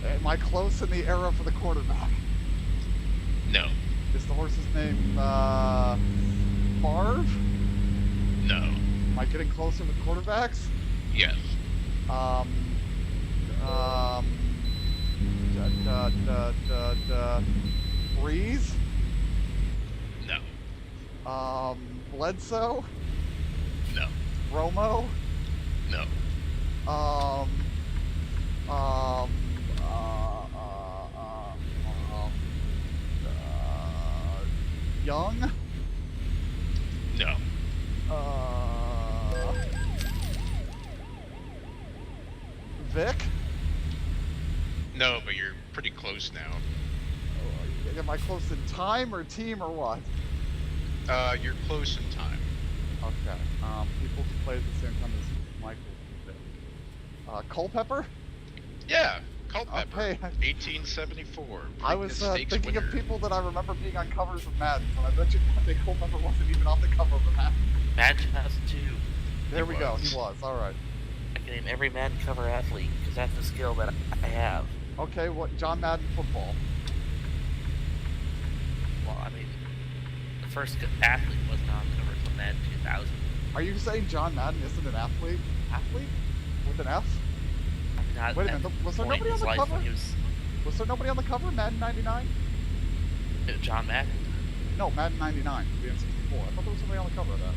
Am I close in the era for the quarterback? No. Is the horse's name, Favre? No. Am I getting closer with quarterbacks? Yes. Breeze? No. Bledsoe? No. Romo? No. Young? No. Vic? No, but you're pretty close now. Am I close in time or team or what? You're close in time. Okay. People who played at the same time as Michael. Culpepper? Yeah, Culpepper. Okay. 1874. I was Preakness Stakes thinking winner. of people that I remember being on covers of Madden, and I bet you that Culpepper wasn't even on the cover of a Madden. Madden 2002. There He we go. was. He was. All right. I can name every Madden cover athlete because that's a skill that I have. Okay. What? John Madden football. Well, I mean, the first athlete wasn't on cover until Madden 2000. Are you saying John Madden isn't an athlete? Athlete? With an F? I mean, not Wait a at minute, the was there point nobody in on his the life cover? when he was Was there nobody on the cover? Madden 99? John Madden. No, Madden 99. The N64. I thought there was somebody on the cover of that.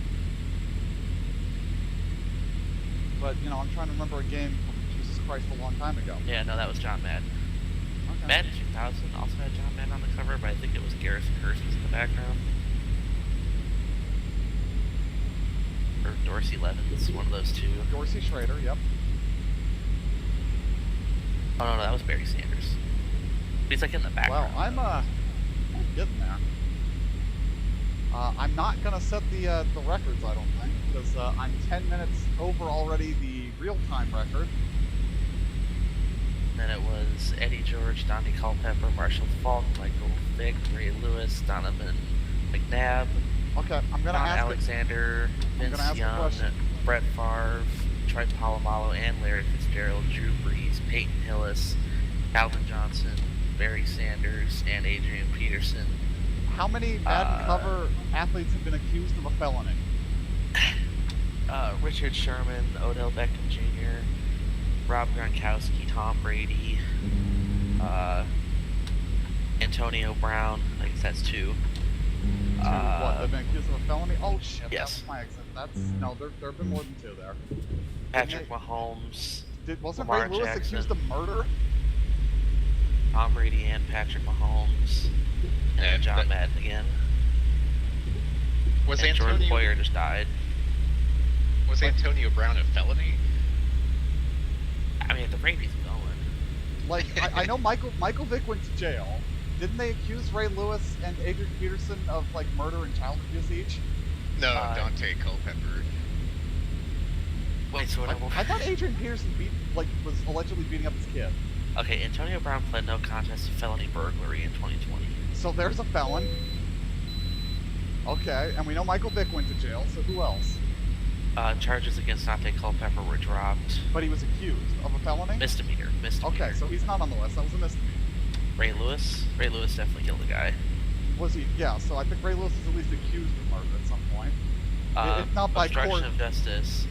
But, you know, I'm trying to remember a game from Jesus Christ a long time ago. Yeah, no, that was John Madden. Okay. Madden 2000 also had John Madden on the cover, but I think it was Garrison Hurst was in the background. Or Dorsey Levens, one of those two. Dorsey Schrader, yep. Oh no, that was Barry Sanders. He's like in the Well, background. I'm getting there. I'm not gonna set the records, I don't think, because I'm 10 minutes over already the real-time record. And then it was Eddie George, Donnie Culpepper, Marshall Falk, Michael Vick, Ray Lewis, Donovan McNabb, Okay, I'm gonna Don ask Alexander, Vince ask a Young, question. Brett Favre, Troy Polamalu, and Larry Fitzgerald, Drew Brees, Peyton Hillis, Calvin Johnson, Barry Sanders, and Adrian Peterson. how many Madden cover athletes have been accused of a felony? Richard Sherman, Odell Beckham Jr., Rob Gronkowski, Tom Brady, Antonio Brown. I guess that's two. What? They've been accused of a felony? Oh shit! Yes. That's my exit. That's no. There have been more than two there. Patrick Mahomes, Wasn't Lamar Ray Lewis Jackson. accused of murder? Tom Brady, and Patrick Mahomes, and And John that- Madden again. Was And Jordan Antonio Poyer just died. was Antonio Brown a felony? I mean, at the rate he's going. Like I know Michael Vick went to jail. Didn't they accuse Ray Lewis and Adrian Peterson of like murder and child abuse each? No, Uh, Dante Culpepper. Wait, so what I thought Adrian Peterson was allegedly beating up his kid. Okay, Antonio Brown pled no contest to felony burglary in 2020. So there's a felon. Okay, and we know Michael Vick went to jail, so who else? Charges against Dante Culpepper were dropped. But he was accused of a felony? Misdemeanor. Okay, so he's not on the list. That was a misdemeanor. Ray Lewis? Ray Lewis definitely killed a guy. Was he? Yeah, so I think Ray Lewis is at least accused of murder at some point. If not by obstruction court. of justice.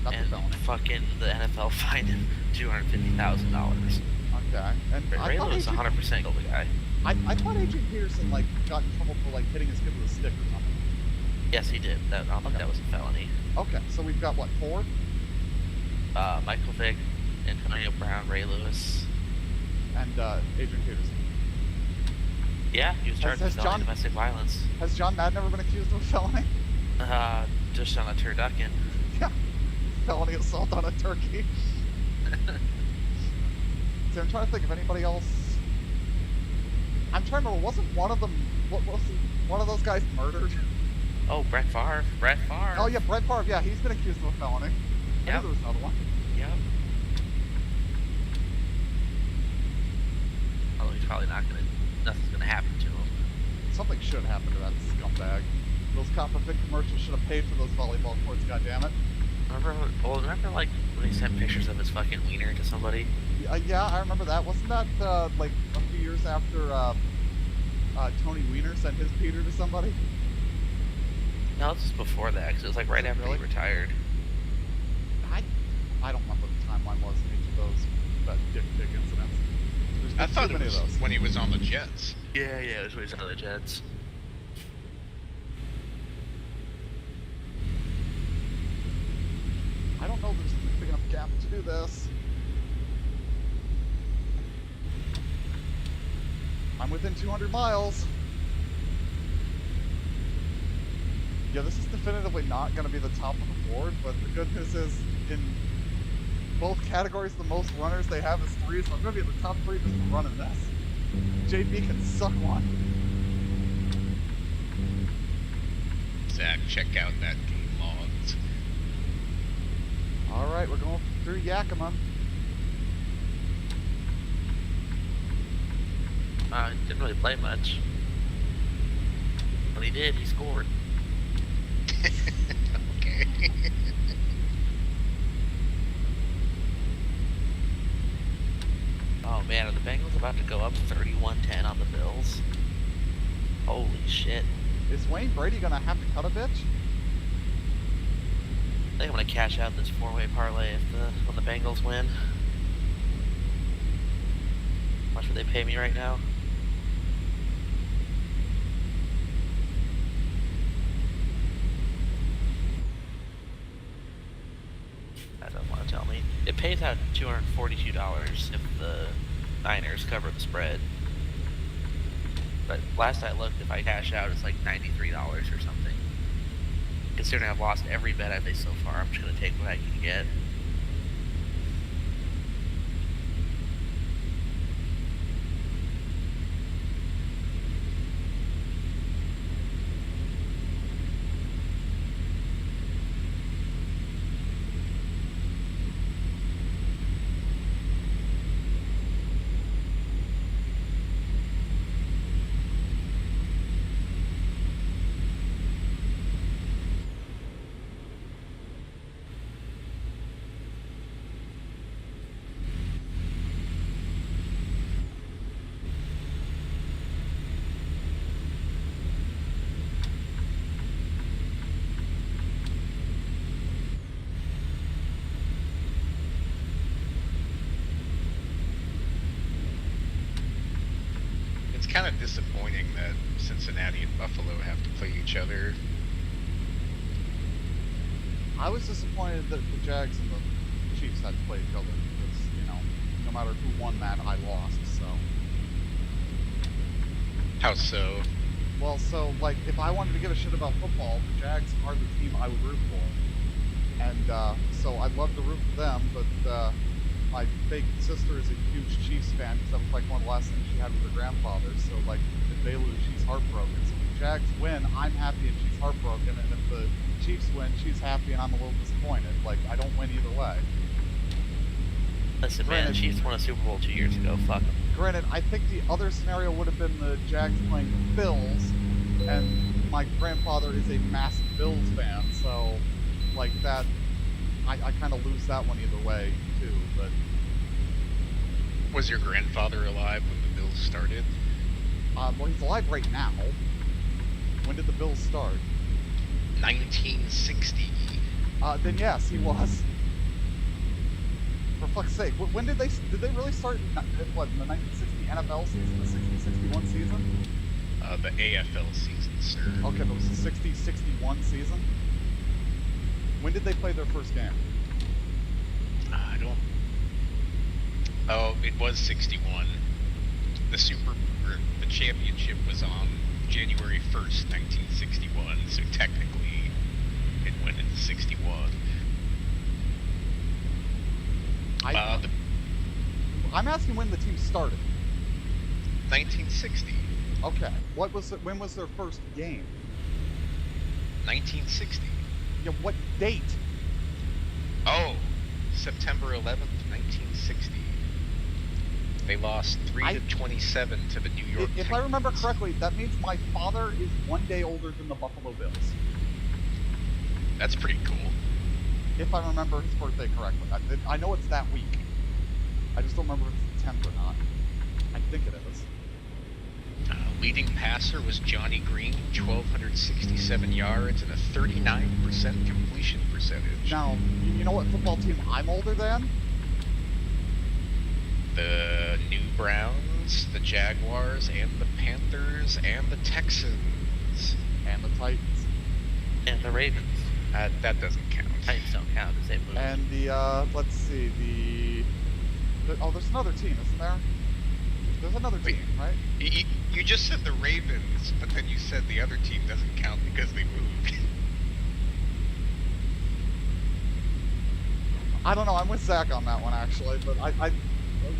That's a And felony. fucking the NFL fined him $250,000. Okay. And Ray Lewis 100% killed a guy. I thought Adrian Peterson got in trouble for hitting his kid with a stick or something. Yes, he did. I don't think that was a felony. Okay, so we've got what, 4? Michael Vick, Antonio Brown, Ray Lewis, and Adrian Peterson. Yeah, he was charged with felony domestic violence. Has John Madden ever been accused of a felony? Just on a turducken. Yeah, felony assault on a turkey. See, I'm trying to think of anybody else. I'm trying to remember, wasn't one of them, one of those guys murdered? Oh, Brett Favre. Oh yeah, Brett Favre, yeah, he's been accused of a felony. I knew there was another one. Yep. Although he's probably nothing's gonna happen to him. Something should happen to that scumbag. Those Copper Fit commercials should have paid for those volleyball courts, goddammit. Remember when he sent pictures of his fucking wiener to somebody? Yeah, I remember that. Wasn't that like a few years after Tony Wiener sent his Peter to somebody? No, this was before that, because it was right after he retired. I don't remember what the timeline was in each of those dick pic incidents. I thought it was when he was on the Jets. Yeah, it was when he was on the Jets. I don't know if there's a big enough gap to do this. I'm within 200 miles. Yeah, this is definitively not going to be the top of the board, but the good news is in both categories, the most runners they have is 3, so I'm going to be in the top 3 just for running this. JB can suck one. Zach, check out that game logs. Alright, we're going through Yakima. Didn't really play much. When he did, he scored. Okay. Oh man, are the Bengals about to go up 31-10 on the Bills? Holy shit. Is Wayne Brady going to have to cut a bitch? I think I'm going to cash out this 4-way parlay when the Bengals win. How much would they pay me right now? That doesn't want to tell me. It pays out $242 if the Niners cover the spread. But last I looked, if I cash out, it's like $93 or something. Considering I've lost every bet I've made so far, I'm just going to take what I can get. It's kind of disappointing that Cincinnati and Buffalo have to play each other. I was disappointed that the Jags and the Chiefs had to play each other because, no matter who won that, I lost, so. How so? Well, so, if I wanted to give a shit about football, the Jags are the team I would root for. And, so I'd love to root for them, but, my fake sister is a huge Chiefs fan because that was, one of the last things she had with her grandfather, so, if they lose, she's heartbroken. So the Jags win, I'm happy and she's heartbroken, and if the Chiefs win, she's happy and I'm a little disappointed. Like, I don't win either way. Listen, man, the Chiefs won a Super Bowl 2 years ago. Fuck them. Granted, I think the other scenario would have been the Jags playing the Bills, and my grandfather is a massive Bills fan, so, like, that, I kind of lose that one either way, too, but... Was your grandfather alive when the Bills started? Well, he's alive right now. When did the Bills start? 1960. Then yes, he was. For fuck's sake, when did they really start in what, in the 1960 NFL season, the 60-61 season? The AFL season, sir. Okay, but it was the 60-61 season? When did they play their first game? I don't... Oh, it was 61. The championship was on January 1st, 1961, so technically it went into 61. I'm asking when the team started. 1960. Okay. When was their first game? 1960. Yeah, what date? Oh, September 11th, 1960. They lost 3-27 to the New York If Titans. I remember correctly, that means my father is 1 day older than the Buffalo Bills. That's pretty cool. If I remember his birthday correctly. I know it's that week. I just don't remember if it's the 10th or not. I think it is. Leading passer was Johnny Green, 1,267 yards and a 39% completion percentage. Now, you know what football team I'm older than? The New Browns, the Jaguars, and the Panthers, and the Texans. And the Titans. And the Ravens. That doesn't count. Titans don't count because they moved. And the, let's see, oh, there's another team, isn't there? There's another team, right? You just said the Ravens, but then you said the other team doesn't count because they moved. I don't know, I'm with Zach on that one, actually, but I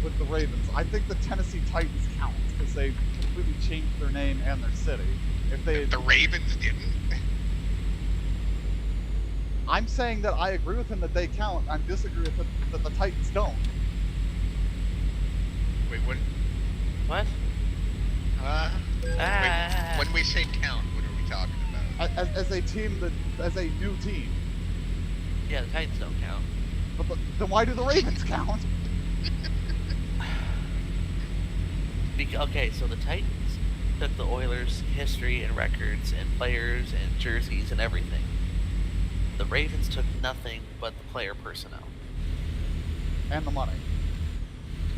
with the Ravens, I think the Tennessee Titans count, because they completely changed their name and their city. If they... The Ravens didn't. I'm saying that I agree with him that they count. I disagree with him that the Titans don't. Wait, what? What? Wait, when we say count, what are we talking about? As a team as a new team. Yeah, the Titans don't count. But then why do the Ravens count? Okay, so the Titans took the Oilers' history and records and players and jerseys and everything. The Ravens took nothing but the player personnel. And the money.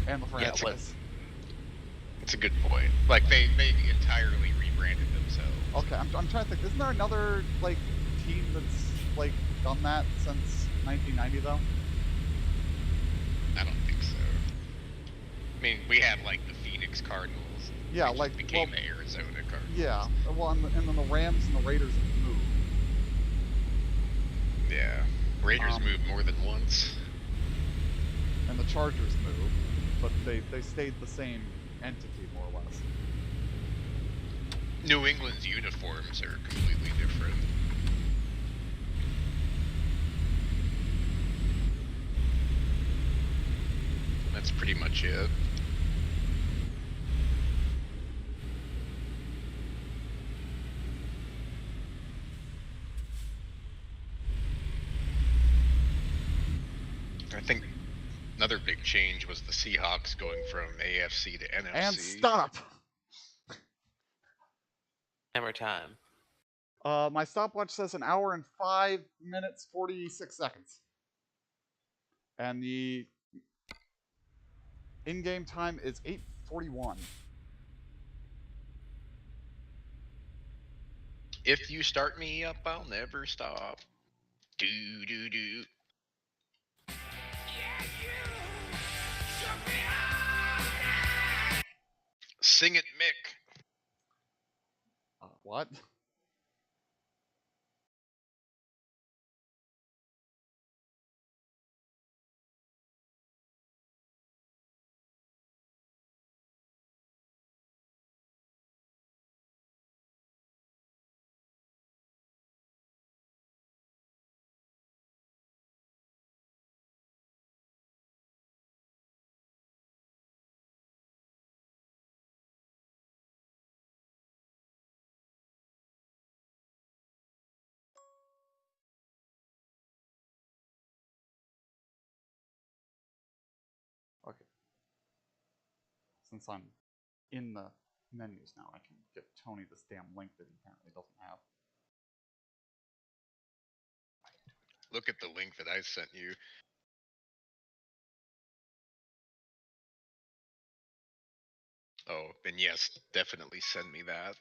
And the franchise. Yeah, That's a good point. Like, they entirely rebranded themselves. Okay, I'm trying to think. Isn't there another, like, team that's, like, done that since 1990, though? I don't think so. I mean, we have, like, the Phoenix Cardinals. Yeah, which like, became the Arizona Cardinals. Yeah, well, and then the Rams and the Raiders have moved. Yeah. Raiders moved more than once. And the Chargers moved, but they stayed the same entity, more or less. New England's uniforms are completely different. That's pretty much it. I think another big change was the Seahawks going from AFC to NFC. And stop! Hammer time. My stopwatch says 1 hour and 5 minutes, 46 seconds. And the in-game time is 8:41. If you start me up, I'll never stop. Do do do. Sing it, Mick. What? since I'm in the menus now, I can give Tony this damn link that he apparently doesn't have. Look at the link that I sent you. Oh, then yes, definitely send me that.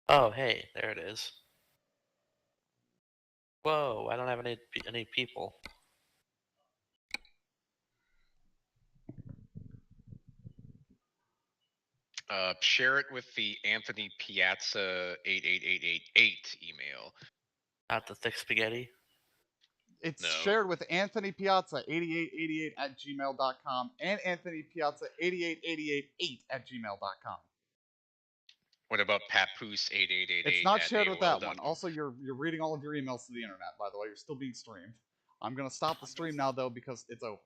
Oh, hey, there it is. Whoa, I don't have any people. Share it with the Anthony Piazza 88888 email. Not the thick spaghetti. It's No. shared with Anthony Piazza 8888 at gmail.com and Anthony Piazza 88888 at gmail.com. What about Papoose 8888? It's not at shared with that AOL.com? one. Also, you're reading all of your emails to the internet, by the way. You're still being streamed. I'm gonna stop the stream now though because it's over.